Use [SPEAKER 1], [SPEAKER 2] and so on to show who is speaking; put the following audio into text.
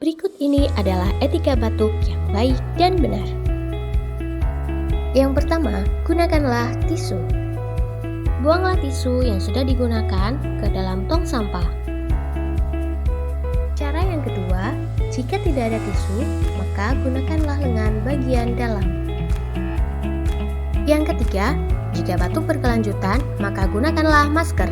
[SPEAKER 1] Berikut ini adalah etika batuk yang baik dan benar. Yang pertama, gunakanlah tisu. Buanglah tisu yang sudah digunakan ke dalam tong sampah. Cara yang kedua, jika tidak ada tisu, maka gunakanlah lengan bagian dalam. Yang ketiga, jika batuk berkelanjutan, maka gunakanlah masker.